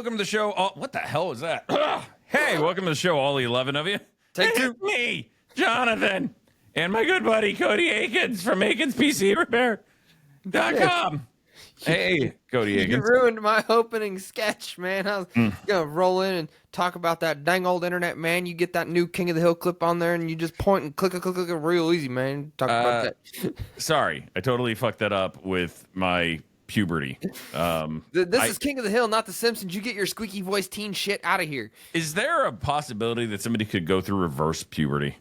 welcome to the show. What the hell was that? Hey, welcome to the show, all 11 of you. Take two. Me, Jonathan, and my good buddy, Cody Akins from AkinsPCRepair.com. Hey, Cody Akins. You ruined my opening sketch, man. I was gonna roll in and talk about that dang old internet, man. You get that new King of the Hill clip on there, and you just point and click real easy, man. Talk about that. Sorry, I totally fucked that up with my puberty. This is King of the Hill, not The Simpsons. You get your squeaky voice teen shit out of here. Is there a possibility that somebody could go through reverse puberty?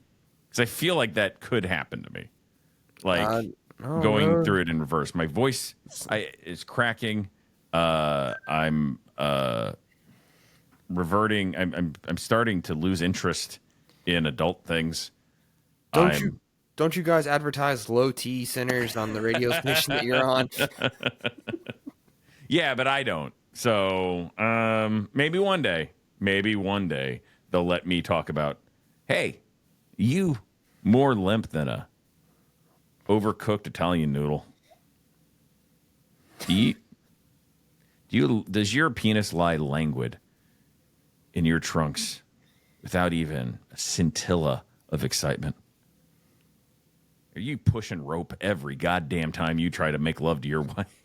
Because I feel like that could happen to me. Like going through it in reverse. My voice is cracking. I'm reverting. I'm starting to lose interest in adult things. Don't you guys advertise low T centers on the radio station that you're on? Yeah, but I don't. So maybe one day they'll let me talk about, hey, you more limp than a overcooked Italian noodle. Does your penis lie languid in your trunks without even a scintilla of excitement? Are you pushing rope every goddamn time you try to make love to your wife?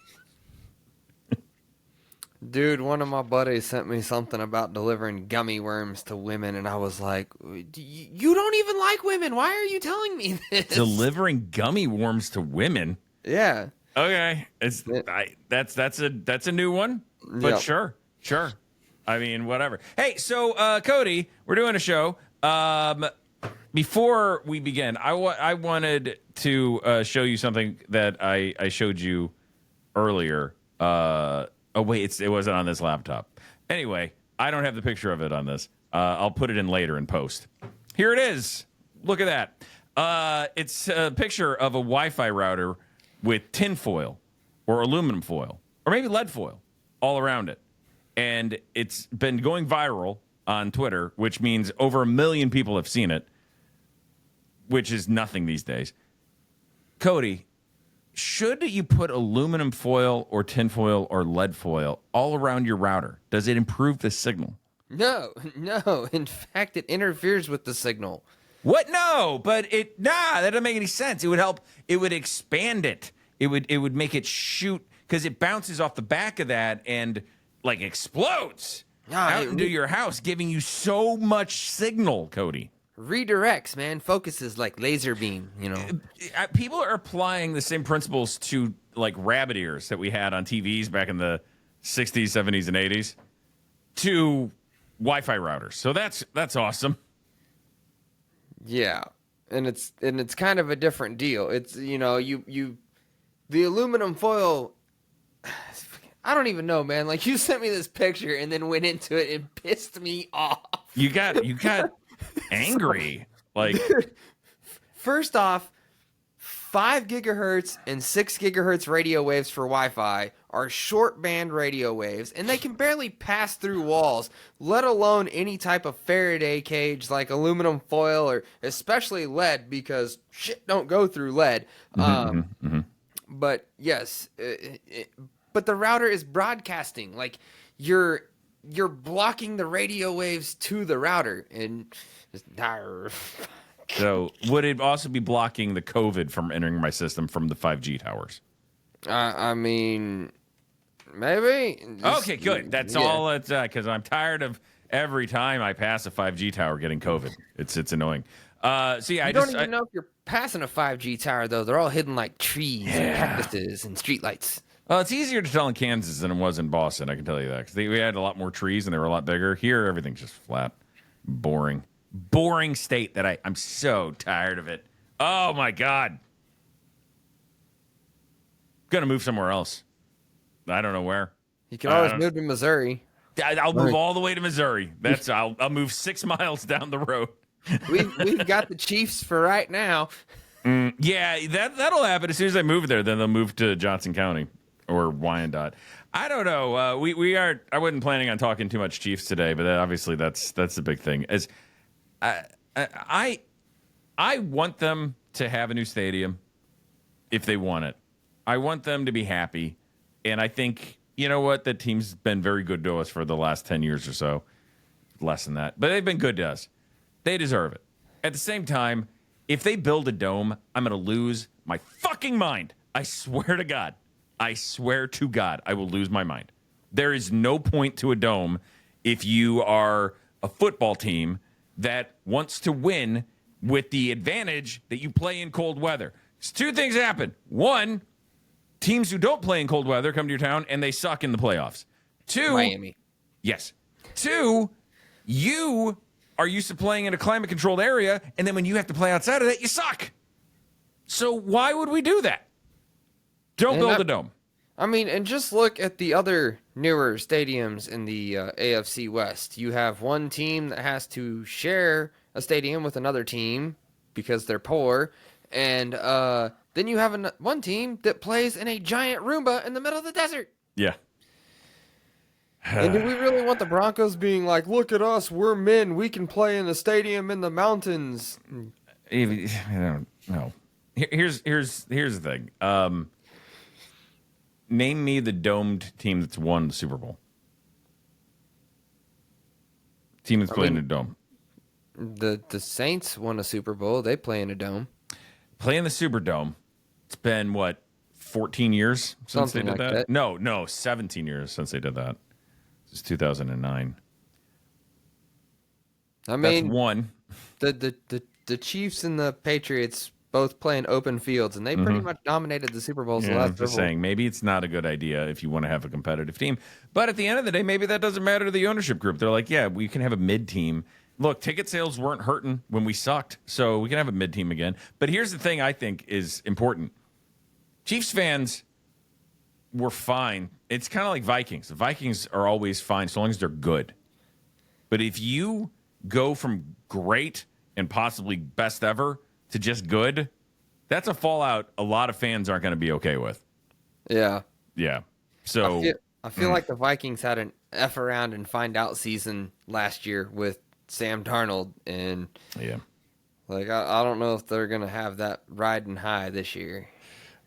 Dude, one of my buddies sent me something about delivering gummy worms to women, and I was like, you don't even like women. Why are you telling me this? Delivering gummy worms to women? Yeah. Okay. That's a new one, but Yep. Sure. I mean, whatever. Hey, so Cody, we're doing a show. Before we begin, I wanted to show you something that I showed you earlier. Oh, wait, it wasn't on this laptop. Anyway, I don't have the picture of it on this. I'll put it in later in post. Here it is. Look at that. It's a picture of a Wi-Fi router with tin foil or aluminum foil or maybe lead foil all around it. And it's been going viral on Twitter, which means over 1 million people have seen it, which is nothing these days. Cody, should you put aluminum foil or tin foil or lead foil all around your router? Does it improve the signal? No. In fact, it interferes with the signal. What? No, but that doesn't make any sense. It would help. It would expand it. It would make it shoot because it bounces off the back of that and like explodes out into your house, giving you so much signal, Cody. Redirects, man. Focuses like laser beam, you know. People are applying the same principles to like rabbit ears that we had on TVs back in the 60s, 70s, and 80s to Wi-Fi routers. So that's awesome. Yeah. And it's kind of a different deal. It's, you know, the aluminum foil, I don't even know, man. Like, you sent me this picture and then went into it and pissed me off. You got angry. Like, first off, 5 gigahertz and 6 gigahertz radio waves for Wi-Fi are short band radio waves, and they can barely pass through walls, let alone any type of Faraday cage like aluminum foil or especially lead, because shit don't go through lead. But yes, but the router is broadcasting. Like, you're blocking the radio waves to the router, and just, so would it also be blocking the COVID from entering my system from the 5G towers? I mean, maybe. Okay, good. That's all. It's because I'm tired of every time I pass a 5G tower getting COVID. It's annoying. So yeah, I don't even know if you're passing a 5G tower though. They're all hidden like trees and cactuses and streetlights. Well, it's easier to tell in Kansas than it was in Boston. I can tell you that because we had a lot more trees and they were a lot bigger. Here, everything's just flat, boring state that I'm so tired of it. Oh my God. Gonna move somewhere else. I don't know where. You can always move to Missouri. I'll move all the way to Missouri. I'll move 6 miles down the road. We've got the Chiefs for right now. Yeah, that'll happen as soon as I move there. Then they'll move to Johnson County or Wyandotte. I don't know. I wasn't planning on talking too much Chiefs today, but obviously that's the big thing. As I want them to have a new stadium if they want it. I want them to be happy, and I think you know what? That team's been very good to us for the last 10 years or so. Less than that. But they've been good to us. They deserve it. At the same time, if they build a dome, I'm going to lose my fucking mind. I swear to God. I swear to God, I will lose my mind. There is no point to a dome if you are a football team that wants to win with the advantage that you play in cold weather. So two things happen. One, teams who don't play in cold weather come to your town and they suck in the playoffs. Two, Miami. Yes. Two, you are used to playing in a climate-controlled area, and then when you have to play outside of that, you suck. So why would we do that? Don't build a dome. I mean, and just look at the other newer stadiums in the AFC West. You have one team that has to share a stadium with another team because they're poor, and then you have one team that plays in a giant Roomba in the middle of the desert. Yeah. And do we really want the Broncos being like, look at us, we're men, we can play in the stadium in the mountains? I don't know. Here's the thing. Name me the domed team that's won the Super Bowl. Team that's playing in a dome. The Saints won a Super Bowl. They play in a dome. Play in the Superdome. It's been, what, 14 years since Something they did like that? that. No, 17 years since they did that. It's 2009. I mean, That's one. the Chiefs and the Patriots both play in open fields, and they pretty much dominated the Super Bowls the Yeah, last I'm just several. saying, maybe it's not a good idea if you want to have a competitive team. But at the end of the day, maybe that doesn't matter to the ownership group. They're like, yeah, we can have a mid-team. Look, ticket sales weren't hurting when we sucked, so we can have a mid-team again. But here's the thing I think is important. Chiefs fans were fine. It's kind of like Vikings. The Vikings are always fine so long as they're good. But if you go from great and possibly best ever to just good, that's a fallout a lot of fans aren't going to be okay with. Yeah. Yeah. So I feel like the Vikings had an F around and find out season last year with Sam Darnold, and yeah. like I don't know if they're gonna have that riding high this year.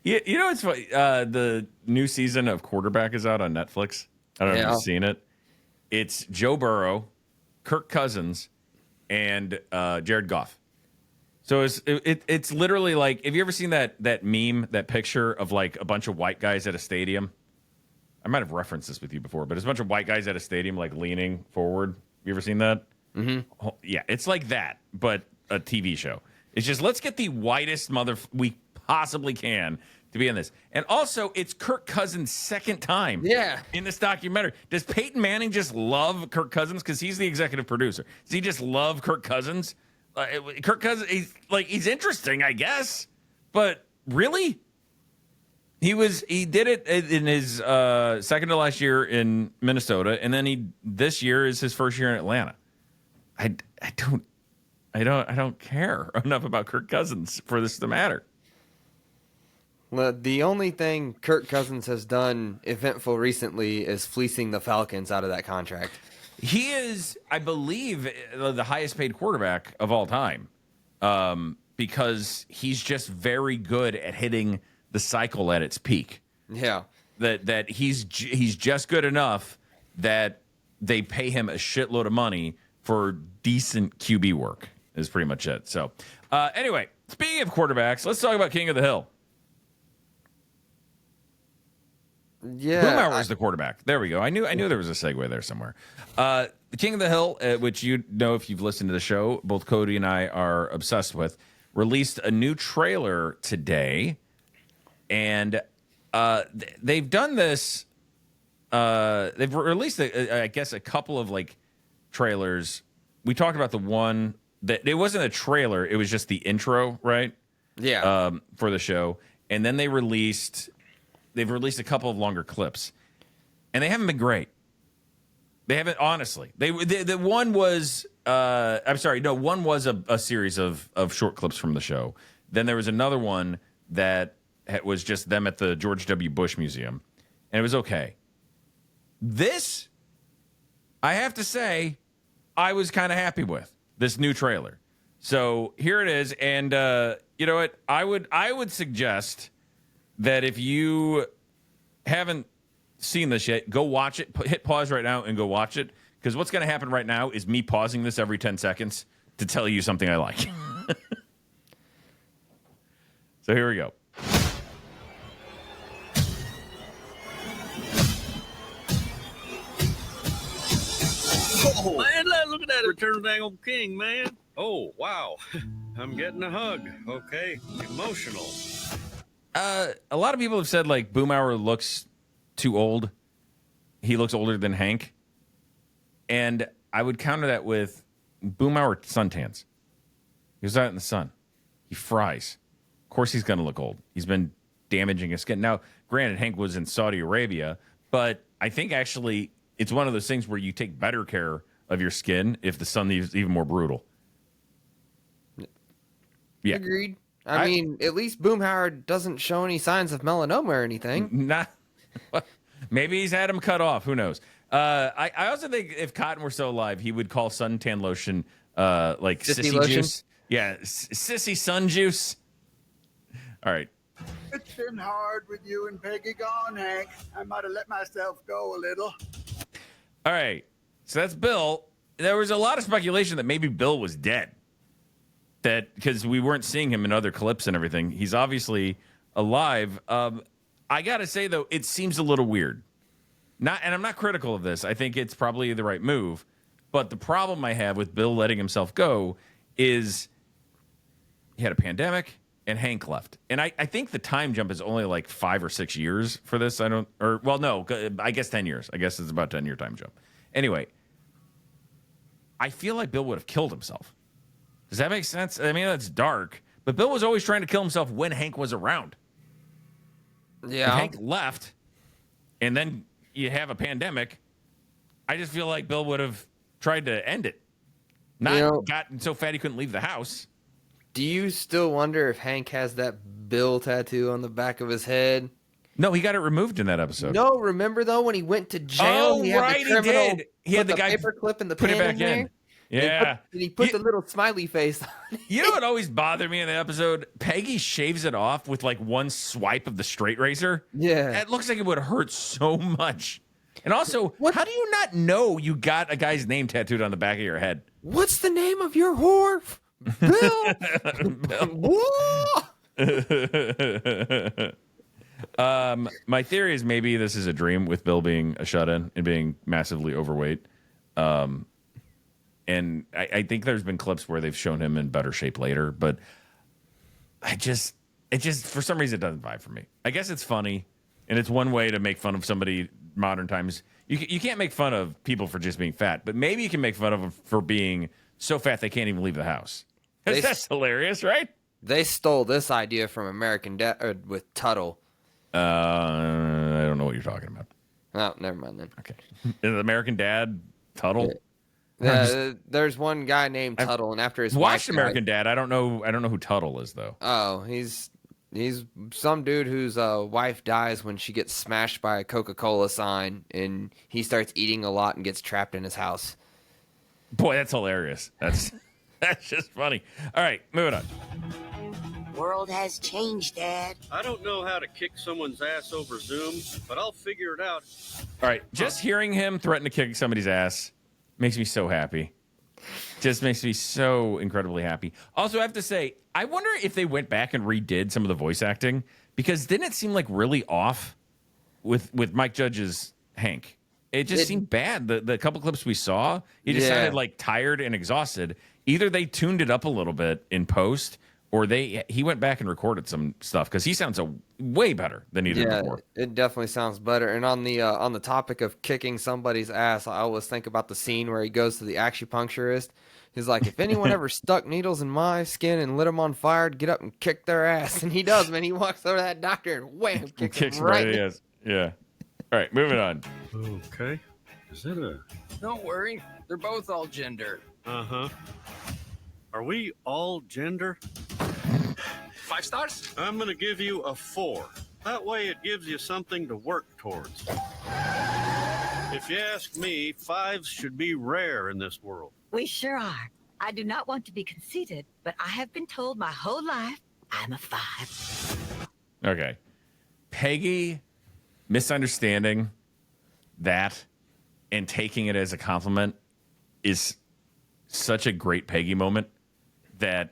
Yeah, you know it's funny. The new season of Quarterback is out on Netflix. I don't know if you've seen it. It's Joe Burrow, Kirk Cousins, and Jared Goff. So it's literally like, have you ever seen that meme, that picture of like a bunch of white guys at a stadium? I might have referenced this with you before, but it's a bunch of white guys at a stadium like leaning forward. You ever seen that? Mm-hmm. Oh, yeah, it's like that, but a TV show. It's just, let's get the whitest we possibly can to be in this. And also, it's Kirk Cousins' second time in this documentary. Does Peyton Manning just love Kirk Cousins because he's the executive producer? Does he just love Kirk Cousins? Kirk Cousins, he's interesting, I guess, but really? He did it in his second to last year in Minnesota, and then this year is his first year in Atlanta. I don't care enough about Kirk Cousins for this to matter. Well, the only thing Kirk Cousins has done eventful recently is fleecing the Falcons out of that contract. He is, I believe, the highest paid quarterback of all time, because he's just very good at hitting the cycle at its peak. Yeah, that he's just good enough that they pay him a shitload of money for decent QB work is pretty much it. So anyway, speaking of quarterbacks, let's talk about King of the Hill. Yeah, Boomhauer is the quarterback. There we go. I knew there was a segue there somewhere. The King of the Hill, which you know if you've listened to the show, both Cody and I are obsessed with, released a new trailer today, and they've done this. They've released, I guess, a couple of like trailers. We talked about the one that it wasn't a trailer; it was just the intro, right? Yeah. For the show, and then they've released a couple of longer clips, and they haven't been great. They haven't, honestly. The one was one was a series of short clips from the show. Then there was another one that was just them at the George W. Bush Museum, and it was okay. This, I have to say, I was kind of happy with this new trailer. So here it is, and you know what? I would suggest that if you haven't seen this yet, go watch it. Hit pause right now and go watch it. Because what's going to happen right now is me pausing this every 10 seconds to tell you something I like. So here we go. Oh, man, look at that. Return of the Dang Old King, man. Oh, wow. I'm getting a hug. Okay. Emotional. A lot of people have said, like, Boomhauer looks too old. He looks older than Hank. And I would counter that with Boomhauer suntans. He was out in the sun. He fries. Of course he's going to look old. He's been damaging his skin. Now, granted, Hank was in Saudi Arabia, but I think actually it's one of those things where you take better care of your skin if the sun is even more brutal. Yeah. Agreed. I mean, at least Boomhauer doesn't show any signs of melanoma or anything. Not. Maybe he's had him cut off. Who knows? I also think if Cotton were still alive, he would call suntan lotion like sissy lotion? juice. Yeah, sissy sun juice. All right. It's been hard with you and Peggy gone, Hank. I might have let myself go a little. All right. So that's Bill. There was a lot of speculation that maybe Bill was dead. That because we weren't seeing him in other clips and everything. He's obviously alive. I got to say, though, it seems a little weird. And I'm not critical of this. I think it's probably the right move. But the problem I have with Bill letting himself go is he had a pandemic and Hank left. And I think the time jump is only like 5 or 6 years for this. I guess 10 years. I guess it's about 10-year time jump. Anyway, I feel like Bill would have killed himself. Does that make sense? I mean, that's dark. But Bill was always trying to kill himself when Hank was around. Yeah. If Hank left and then you have a pandemic, I just feel like Bill would have tried to end it. Not gotten so fat he couldn't leave the house. Do you still wonder if Hank has that Bill tattoo on the back of his head? No, he got it removed in that episode. No, remember though when he went to jail? Oh, he had right, the criminal he did. He had the guy paperclip in the put pan it back in there. in. Yeah. And he put the little smiley face on it. You know what always bothered me in the episode? Peggy shaves it off with like one swipe of the straight razor. Yeah. It looks like it would hurt so much. And also, how do you not know you got a guy's name tattooed on the back of your head? What's the name of your whore? Bill. My theory is maybe this is a dream with Bill being a shut-in and being massively overweight. And I think there's been clips where they've shown him in better shape later, but it just for some reason it doesn't vibe for me. I guess it's funny, and it's one way to make fun of somebody modern times. You can't make fun of people for just being fat, but maybe you can make fun of them for being so fat they can't even leave the house. That's hilarious, right? They stole this idea from American Dad with Tuttle. I don't know what you're talking about. Oh, never mind then. Okay. Is it American Dad Tuttle? There's one guy named Tuttle, and after his watched wife American died, Dad. I don't know who Tuttle is though. Oh, he's some dude whose wife dies when she gets smashed by a Coca-Cola sign, and he starts eating a lot and gets trapped in his house. Boy, that's hilarious. That's just funny. All right, moving on. World has changed, Dad. I don't know how to kick someone's ass over Zoom, but I'll figure it out. All right, just hearing him threaten to kick somebody's ass makes me so happy. Just makes me so incredibly happy. Also, I have to say, I wonder if they went back and redid some of the voice acting, because didn't it seem like really off with Mike Judge's Hank? It just seemed bad. The couple clips we saw, he just sounded like tired and exhausted. Either they tuned it up a little bit in post, or he went back and recorded some stuff, because he sounds way better than he did before. It definitely sounds better. And on the topic of kicking somebody's ass, I always think about the scene where he goes to the acupuncturist. He's like, if anyone ever stuck needles in my skin and lit them on fire, I'd get up and kick their ass. And he does, man. He walks over to that doctor and wham, kicks him right in the ass. Yeah. All right, moving on. Okay. Is that a... Don't worry. They're both all gender. Uh-huh. Are we all gender? 5 stars? I'm going to give you a 4. That way it gives you something to work towards. If you ask me, 5s should be rare in this world. We sure are. I do not want to be conceited, but I have been told my whole life I'm a 5. Okay. Peggy misunderstanding that and taking it as a compliment is such a great Peggy moment that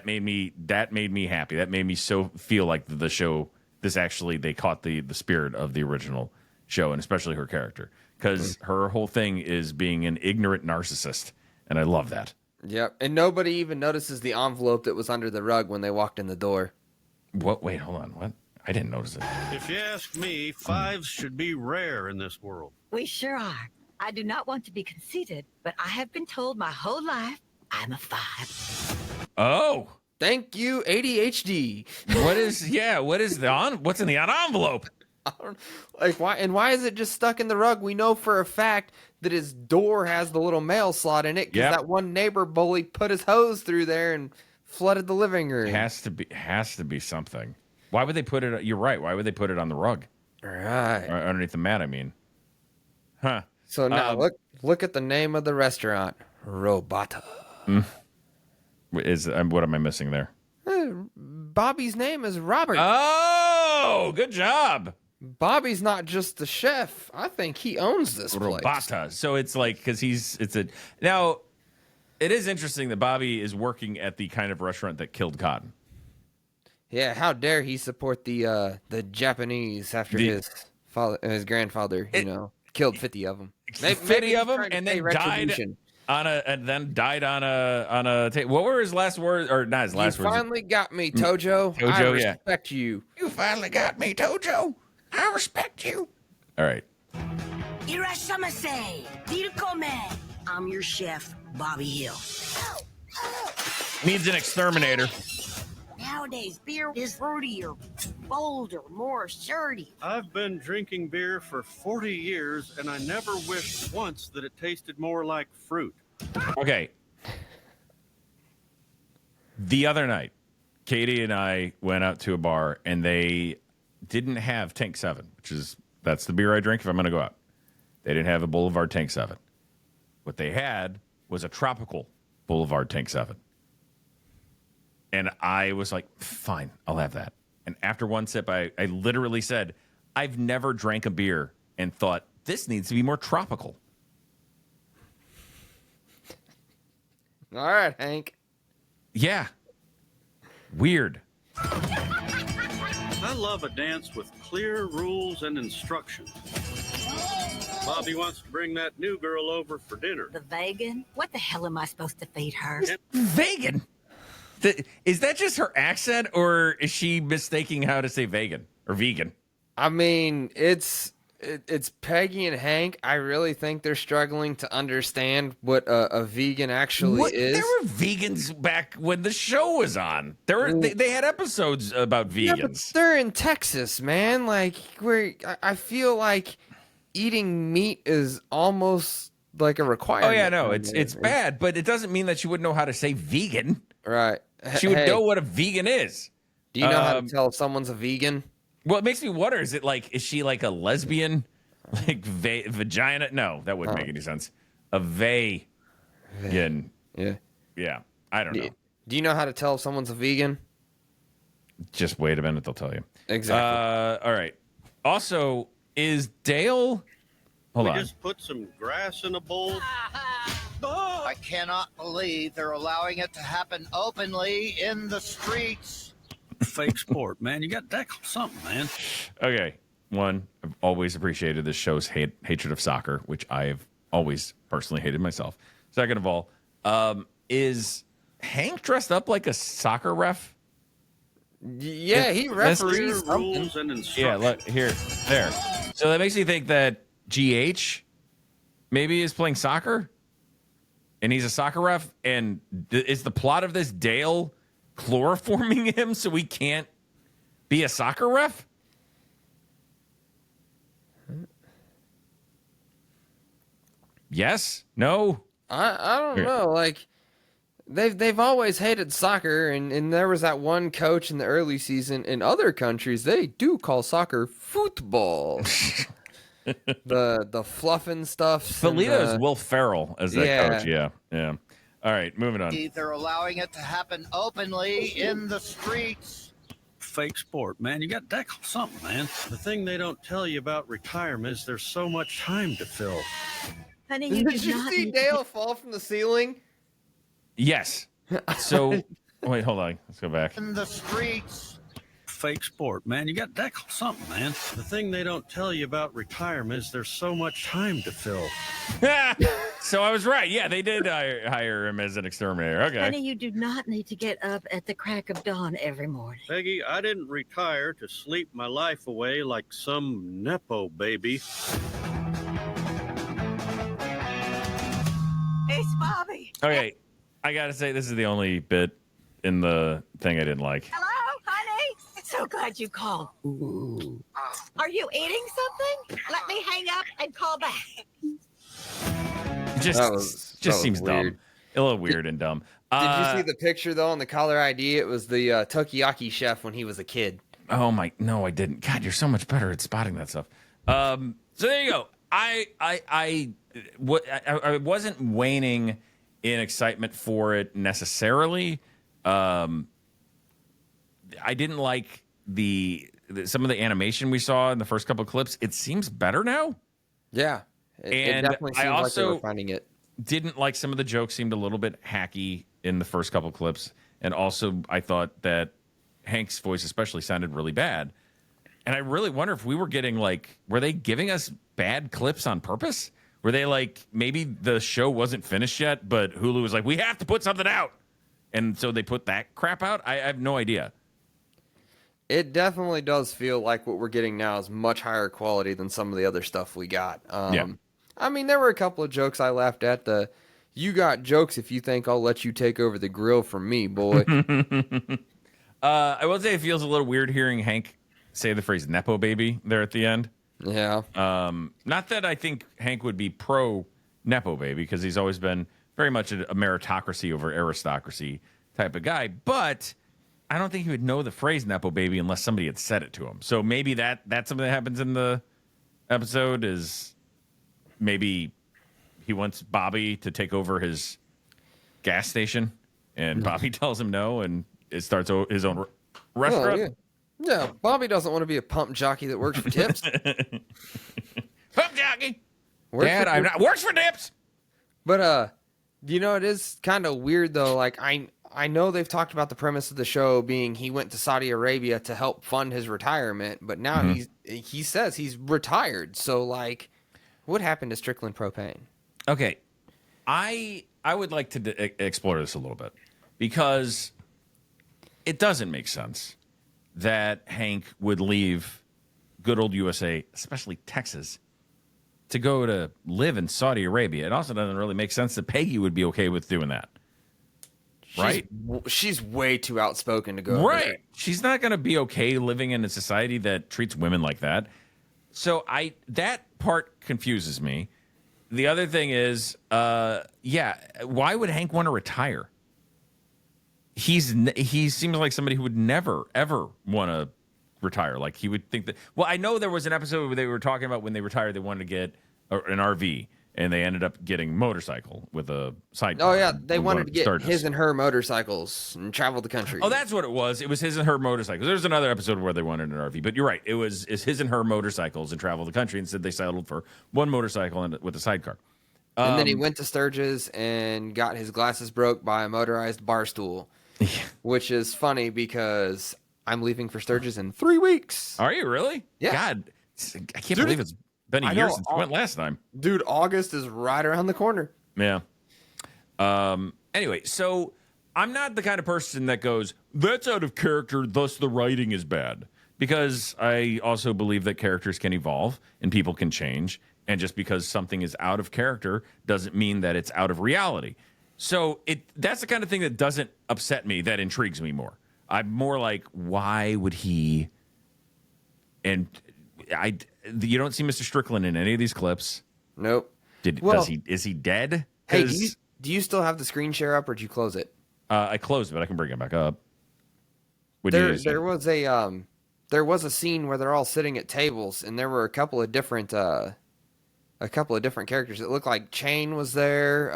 made me happy. That made me so feel like the show, they caught the spirit of the original show, and especially her character, because her whole thing is being an ignorant narcissist, and I love that. Yep, and nobody even notices the envelope that was under the rug when they walked in the door. What? Wait, hold on. What? I didn't notice it. If you ask me, 5s should be rare in this world. We sure are. I do not want to be conceited, but I have been told my whole life I'm a 5. Oh, Thank you, ADHD. what's in the envelope? I don't, why is it just stuck in the rug? We know for a fact that his door has the little mail slot in it because Yep. that one neighbor bully put his hose through there and flooded the living room. Has to be something. Why would they put it? You're right. Why would they put it on the rug Right. or underneath the mat? I mean, huh? So now look at the name of the restaurant, Robata. What am I missing there? Bobby's name is Robert. Oh, good job. Bobby's not just the chef. I think he owns this place. Robata. So it's like, because now it is interesting that Bobby is working at the kind of restaurant that killed Cotton. Yeah, how dare he support the Japanese after his grandfather, killed 50 of them. 50 of them, and then died on a what were his last words, or not his last words? You finally got me, Tojo. Tojo, I respect you. You finally got me, Tojo. I respect you. All right. Irashamase, Dirkome. I'm your chef, Bobby Hill. Needs an exterminator. Nowadays, beer is fruitier, bolder, more assertive. I've been drinking beer for 40 years, and I never wished once that it tasted more like fruit. Okay. The other night, Katie and I went out to a bar, and they didn't have Tank 7, that's the beer I drink if I'm going to go out. They didn't have a Boulevard Tank 7. What they had was a tropical Boulevard Tank 7. And I was like, fine, I'll have that. And after one sip, I literally said, I've never drank a beer and thought, this needs to be more tropical. All right, Hank. Yeah. Weird. I love a dance with clear rules and instructions. Bobby wants to bring that new girl over for dinner. The vegan? What the hell am I supposed to feed her? Vegan? Is that just her accent, or is she mistaking how to say vegan or vegan? I mean, it's Peggy and Hank. I really think they're struggling to understand what a vegan actually is. There were vegans back when the show was on. They had episodes about vegans. Yeah, but they're in Texas, man. Like, I feel like eating meat is almost like a requirement. Oh yeah, no, it's bad, but it doesn't mean that she wouldn't know how to say vegan. Right. She would know what a vegan is. Do you know how to tell if someone's a vegan? Well, it makes me wonder, is she like a lesbian? Like vagina? No, that wouldn't make any sense. A vegan. Yeah. Yeah. I don't know. Do you know how to tell if someone's a vegan? Just wait a minute, they'll tell you. Exactly. All right. Also, is Dale... Hold on. Just put some grass in a bowl. I cannot believe they're allowing it to happen openly in the streets. Fake sport, man. You got to tackle something, man. Okay. One, I've always appreciated this show's hatred of soccer, which I've always personally hated myself. Second of all, is Hank dressed up like a soccer ref? Yeah, he referees rules and instructions. Yeah, there. So that makes me think that GH maybe is playing soccer, and he's a soccer ref, and is the plot of this Dale chloroforming him so he can't be a soccer ref? Yes? No? I don't know. Like, they've always hated soccer, and there was that one coach in the early season. In other countries, they do call soccer football. the fluffing stuff. Felita is Will Ferrell as that coach. Yeah. All right, moving on. They're allowing it to happen openly in the streets. Fake sport, man. You got to tackle something, man. The thing they don't tell you about retirement is there's so much time to fill. Honey, you Did do you not see need to Dale fall from the ceiling? Yes. So, wait, hold on. Let's go back. In the streets. Fake sport, man. You got to tackle something, man. The thing they don't tell you about retirement is there's so much time to fill. So I was right. Yeah, they did hire him as an exterminator. Okay. Honey, you do not need to get up at the crack of dawn every morning. Peggy, I didn't retire to sleep my life away like some Nepo baby. It's Bobby. Okay. I got to say, this is the only bit in the thing I didn't like. Hello, honey. So glad you called. Are you eating something? Let me hang up and call back. It just seems weird. dumb. A little weird and dumb. Did you see the picture though on the caller ID? It was the Tokiyaki chef when he was a kid. Oh my! No, I didn't. God, you're so much better at spotting that stuff. So there you go. I wasn't waning in excitement for it necessarily. I didn't like some of the animation we saw in the first couple of clips. It seems better now. Yeah, it definitely seems like they were finding it. Didn't like some of the jokes seemed a little bit hacky in the first couple of clips, and also I thought that Hank's voice especially sounded really bad. And I really wonder if we were getting were they giving us bad clips on purpose? Were they maybe the show wasn't finished yet, but Hulu was like, we have to put something out, and so they put that crap out? I have no idea. It definitely does feel like what we're getting now is much higher quality than some of the other stuff we got. Yeah. I mean, there were a couple of jokes I laughed at. You got jokes if you think I'll let you take over the grill from me, boy. I will say it feels a little weird hearing Hank say the phrase Nepo baby there at the end. Yeah. Not that I think Hank would be pro Nepo baby, because he's always been very much a meritocracy over aristocracy type of guy, but I don't think he would know the phrase Nepo baby unless somebody had said it to him. So maybe that's something that happens in the episode is maybe he wants Bobby to take over his gas station, and Bobby tells him no, and it starts his own restaurant. Oh, yeah, Bobby doesn't want to be a pump jockey that works for tips. Pump jockey. Dad, I'm not works for tips. But it is kind of weird though. I know they've talked about the premise of the show being he went to Saudi Arabia to help fund his retirement, but now he says he's retired. So what happened to Strickland Propane? Okay, I would like to explore this a little bit, because it doesn't make sense that Hank would leave good old USA, especially Texas, to go to live in Saudi Arabia. It also doesn't really make sense that Peggy would be okay with doing that. Right? She's way too outspoken to go. Right. She's not going to be okay living in a society that treats women like that. So that part confuses me. The other thing is, why would Hank want to retire? He seems like somebody who would never, ever want to retire. Like, he would think that... Well, I know there was an episode where they were talking about when they retired, they wanted to get an RV, and they ended up getting a motorcycle with a sidecar. Oh, yeah. They wanted to get Sturgis. his and her motorcycles and travel the country. Oh, that's what it was. It was his and her motorcycles. There's another episode where they wanted an RV, but you're right. It's his and her motorcycles and travel the country. Instead, they settled for one motorcycle and with a sidecar. And then he went to Sturgis and got his glasses broke by a motorized bar stool, which is funny because I'm leaving for Sturgis in 3 weeks. Are you really? Yeah. God, I can't believe it's been a year since we went last time. Dude, August is right around the corner. Yeah. Anyway, so I'm not the kind of person that goes, that's out of character, thus the writing is bad. Because I also believe that characters can evolve and people can change. And just because something is out of character doesn't mean that it's out of reality. So that's the kind of thing that doesn't upset me, that intrigues me more. I'm more like, why would he... And you don't see Mr. Strickland in any of these clips. Nope. Is he dead? Hey, do you still have the screen share up, or did you close it? I closed it, but I can bring it back up. There was a scene where they're all sitting at tables, and there were a couple of different characters. It looked like Chain was there.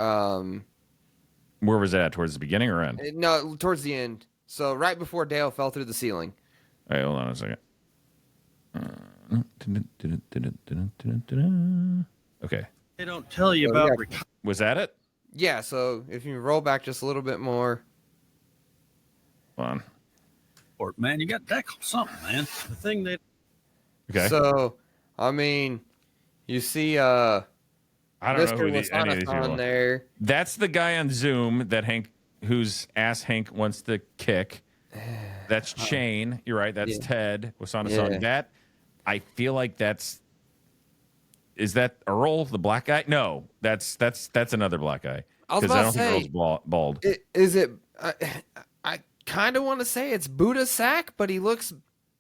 Where was that? Towards the beginning or end? No, towards the end. So right before Dale fell through the ceiling. All right, hold on a second. Okay. They don't tell you Oh, about yeah. Was that it? Yeah, so if you roll back just a little bit more. Hold on. retirement, man. You got that something, man. The thing that Okay. So, I mean, you see I don't know Mr. who any of these Wasana's people on are. there. That's the guy on Zoom that whose ass Hank wants to kick. That's Shane. You're right. That's Yeah. Ted. Wasana's Yeah. on that. I feel like is that Earl, the black guy? No, that's another black guy. I was Because about I don't to think say, Earl's bald. Is it? I kind of want to say it's Buddha Sack, but he looks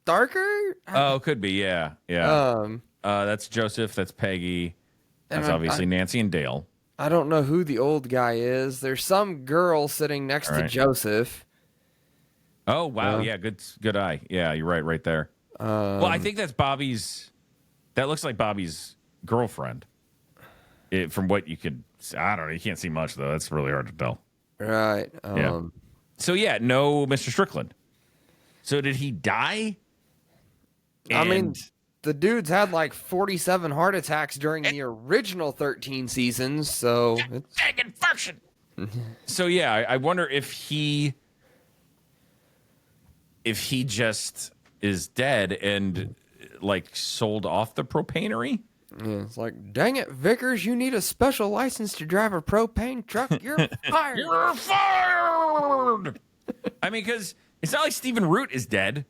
darker. Oh, could be. Yeah, yeah. That's Joseph. That's Peggy. And That's obviously Nancy and Dale. I don't know who the old guy is. There's some girl sitting next to All right. Joseph. Oh wow, yeah, good eye. Yeah, you're right there. Well, I think that's Bobby's. That looks like Bobby's girlfriend. From what you could, I don't know. You can't see much though. That's really hard to tell. Right. Yeah. So yeah, no Mr. Strickland. So did he die? I mean, And- the dude's had like 47 heart attacks during the original 13 seasons, so it's, So yeah, I wonder if he just is dead and like sold off the propanery. yeah, it's like, dang it, Vickers, you need a special license to drive a propane truck. You're fired. You're fired. I mean, because it's not like Stephen Root is dead,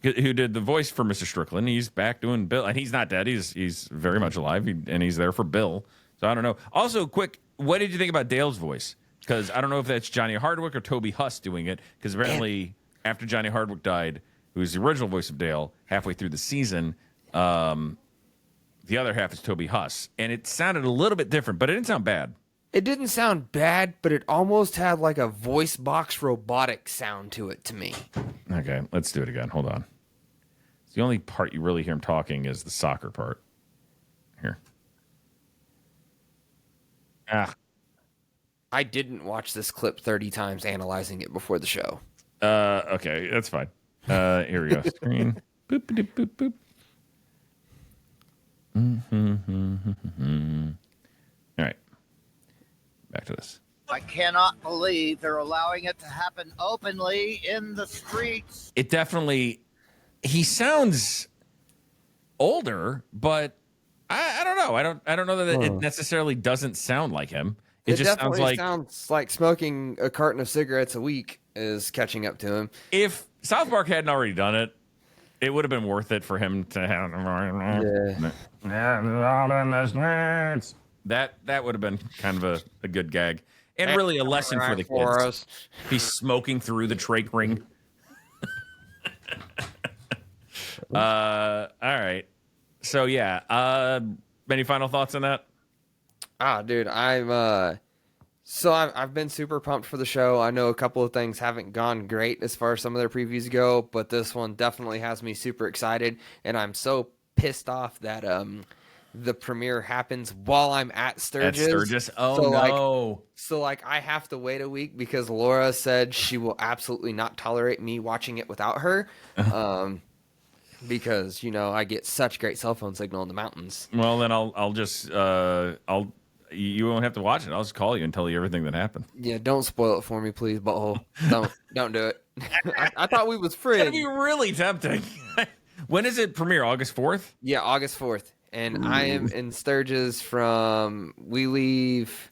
who did the voice for Mr. Strickland. He's back doing Bill, and he's not dead. He's very much alive, and he's there for Bill. So I don't know. Also, quick, what did you think about Dale's voice? Because I don't know if that's Johnny Hardwick or Toby Huss doing it. Because apparently, after Johnny Hardwick died, who was the original voice of Dale, halfway through the season, the other half is Toby Huss, and it sounded a little bit different, but it didn't sound bad. It didn't sound bad, but it almost had like a voice box robotic sound to it to me. Okay, let's do it again. Hold on. The only part you really hear him talking is the soccer part. Here. I didn't watch this clip 30 times analyzing it before the show. Okay, that's fine. Here we go. Screen. Boop, boop, boop, boop. All right. Back to this. I cannot believe they're allowing it to happen openly in the streets. It definitely, he sounds older, but I don't know. I don't know that it necessarily doesn't sound like him. It just sounds definitely like sounds like smoking a carton of cigarettes a week is catching up to him. if South Park hadn't already done it, it would have been worth it for him to have. That would have been kind of a good gag. And really a lesson for the kids. He's smoking through the trach ring. All right. So yeah. Any final thoughts on that? Dude, I've been super pumped for the show. I know a couple of things haven't gone great as far as some of their previews go, but this one definitely has me super excited, and I'm so pissed off that the premiere happens while I'm at Sturgis. At Sturgis? Oh, no. So I have to wait a week because Laura said she will absolutely not tolerate me watching it without her. Because, I get such great cell phone signal in the mountains. Well, then I'll just you won't have to watch it. I'll just call you and tell you everything that happened. Yeah, don't spoil it for me, please, butthole. Don't do it. I thought we was It's gonna friends. be really tempting. When is it premiere? August 4th? Yeah, August 4th. And I am in Sturgis we leave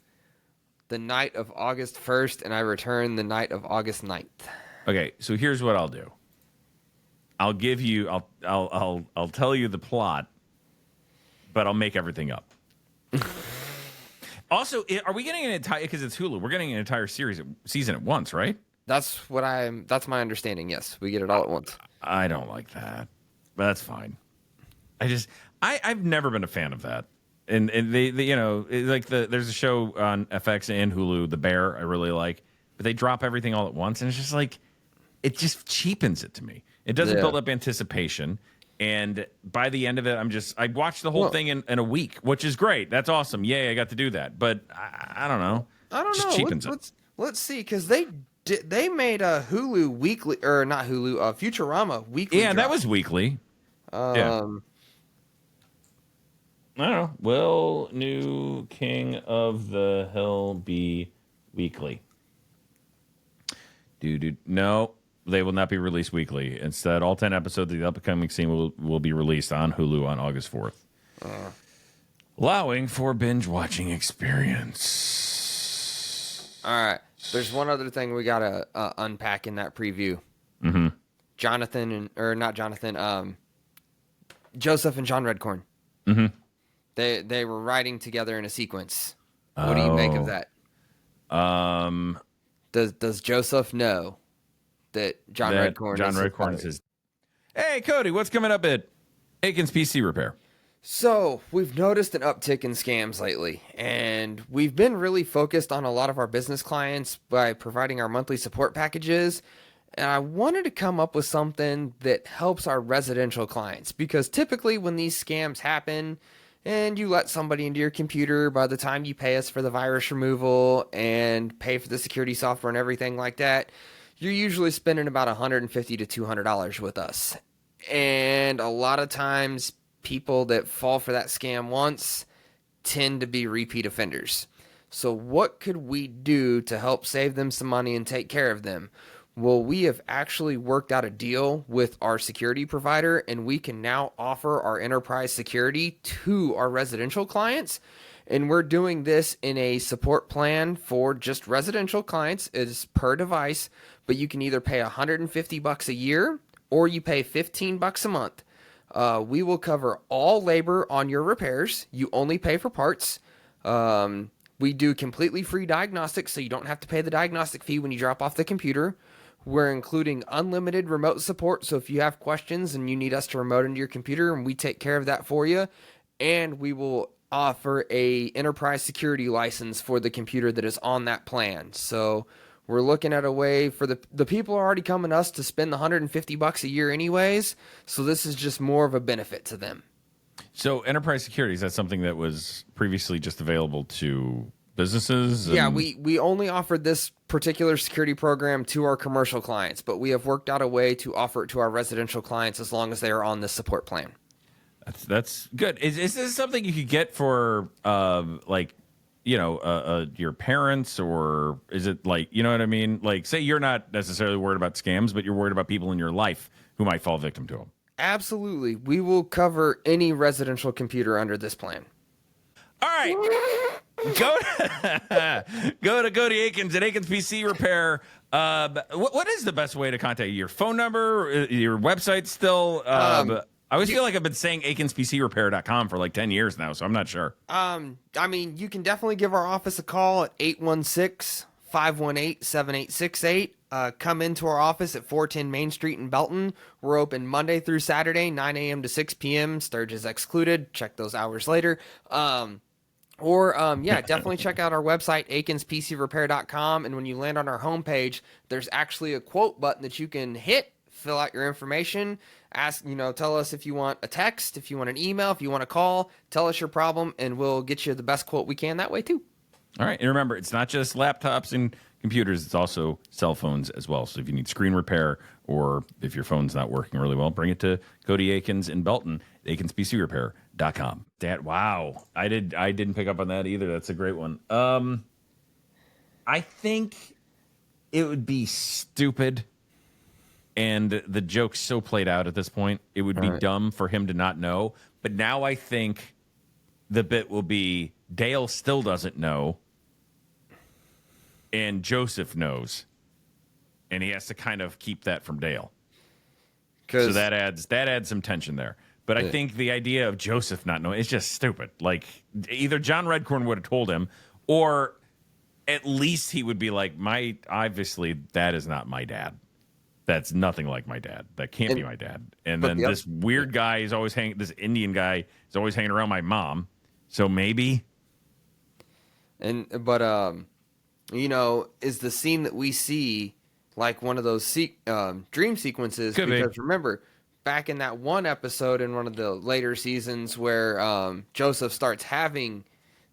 the night of August 1st, and I return the night of August 9th. Okay, so here's what I'll do. I'll give you. I'll tell you the plot, but I'll make everything up. Also, are we getting an entire? Because it's Hulu, we're getting an entire season at once, right? That's my understanding. Yes, we get it all at once. I don't like that, but that's fine. I've never been a fan of that. And they there's a show on FX and Hulu, The Bear, I really like, but they drop everything all at once, and it's just like it just cheapens it to me. It doesn't build up anticipation, and by the end of it, I watched the whole thing in a week, which is great. That's awesome. Yay, I got to do that. But I don't know. I don't Just know. cheapens it. Let's see, because they They made a Hulu weekly, or not Hulu, Futurama weekly. Yeah, that drop. was weekly. Yeah. I don't know. Will new King of the Hill be weekly? No, they will not be released weekly. Instead, all 10 episodes of the upcoming scene will be released on Hulu on August 4th. Allowing for binge watching experience. All right. There's one other thing we got to unpack in that preview. Mm-hmm. Joseph and John Redcorn. Mm-hmm. They were riding together in a sequence. What do you make of that? Does Joseph know that John Redcorn is his... Hey, Cody, what's coming up at Aiken's PC Repair? So, we've noticed an uptick in scams lately, and we've been really focused on a lot of our business clients by providing our monthly support packages, and I wanted to come up with something that helps our residential clients, because typically when these scams happen, and you let somebody into your computer, by the time you pay us for the virus removal and pay for the security software and everything like that, you're usually spending about $150 to $200 with us. And a lot of times, people that fall for that scam once tend to be repeat offenders. So what could we do to help save them some money and take care of them? Well, we have actually worked out a deal with our security provider, and we can now offer our enterprise security to our residential clients. And we're doing this in a support plan for just residential clients. It is per device, but you can either pay $150 a year or you pay $15 a month. We will cover all labor on your repairs. You only pay for parts. We do completely free diagnostics, so you don't have to pay the diagnostic fee when you drop off the computer. We're including unlimited remote support, so if you have questions and you need us to remote into your computer, and we take care of that for you. And we will offer a enterprise security license for the computer that is on that plan. So we're looking at a way for the people are already coming to us to spend the $150 a year anyways. So this is just more of a benefit to them. So enterprise security, is that something that was previously just available to businesses? Yeah, we only offered this particular security program to our commercial clients, but we have worked out a way to offer it to our residential clients as long as they are on this support plan. That's good. Is this something you could get for your parents, or is it like, you know what I mean? Like, say you're not necessarily worried about scams, but you're worried about people in your life who might fall victim to them. Absolutely. We will cover any residential computer under this plan. All right. Go to Cody Aikens at Aikens PC Repair. What is the best way to contact you? Your phone number? Your website still? I always feel like I've been saying AikensPCRepair.com for like 10 years now, so I'm not sure. I mean, you can definitely give our office a call at 816-518-7868. Come into our office at 410 Main Street in Belton. We're open Monday through Saturday, 9 a.m. to 6 p.m. Sturges excluded. Check those hours later. Definitely check out our website, AikensPCRepair.com. And when you land on our homepage, there's actually a quote button that you can hit, fill out your information, tell us if you want a text, if you want an email, if you want a call, tell us your problem, and we'll get you the best quote we can that way too. All right. And remember, it's not just laptops and computers, it's also cell phones as well. So if you need screen repair, or if your phone's not working really well, bring it to Cody Aikens in Belton, AikensPCRepair.com. Dad, wow. I didn't pick up on that either. That's a great one. I think it would be stupid, and the joke's so played out at this point, it would be dumb for him to not know. But now I think the bit will be Dale still doesn't know, and Joseph knows, and he has to kind of keep that from Dale. So that adds some tension there. But I think the idea of Joseph not knowing is just stupid. Like, either John Redcorn would have told him, or at least he would be like, obviously that is not my dad. That's nothing like my dad. That can't be my dad. And then this weird guy is always this Indian guy is always hanging around my mom. So maybe. Is the scene that we see like one of those dream sequences? Could because be. Remember, back in that one episode in one of the later seasons where Joseph starts having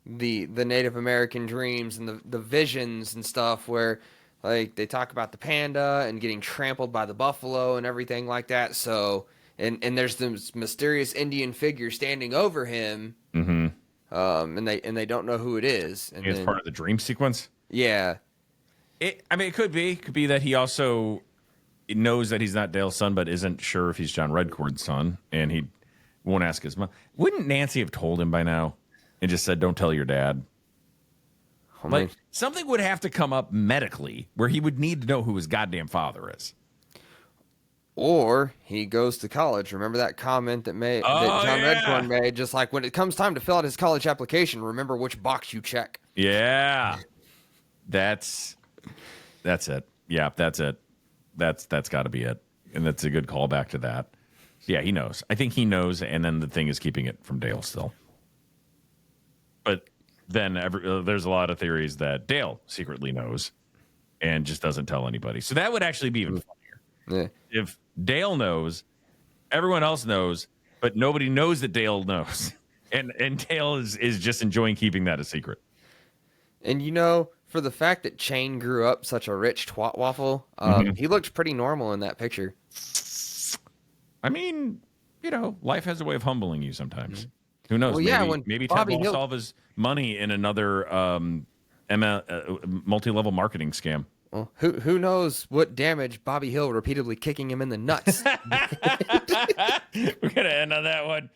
the Native American dreams and the visions and stuff, where Like, they talk about the panda and getting trampled by the buffalo and everything like that. So, and there's this mysterious Indian figure standing over him. Mm-hmm. And they don't know who it is. And It's then, part of the dream sequence. yeah. It could be. Could be that he also knows that he's not Dale's son, but isn't sure if he's John Redcord's son, and he won't ask his mom. Wouldn't Nancy have told him by now and just said, "Don't tell your dad"? Like, something would have to come up medically where he would need to know who his goddamn father is. Or he goes to college. Remember that comment that John Redcorn made? Just like, when it comes time to fill out his college application, remember which box you check. Yeah, that's it. Yeah, that's it. That's got to be it, and that's a good callback to that. Yeah, he knows. I think he knows, and then the thing is keeping it from Dale still. But then there's a lot of theories that Dale secretly knows and just doesn't tell anybody. So that would actually be even funnier. Yeah. If Dale knows, everyone else knows, but nobody knows that Dale knows. And Dale is just enjoying keeping that a secret. And for the fact that Chain grew up such a rich twat waffle, he looked pretty normal in that picture. I mean, life has a way of humbling you sometimes. Who knows? Well, yeah, when maybe Ted Bobby lost Hill- all of his money in another multi-level marketing scam. Well, who knows what damage Bobby Hill repeatedly kicking him in the nuts. We're going to end on that one.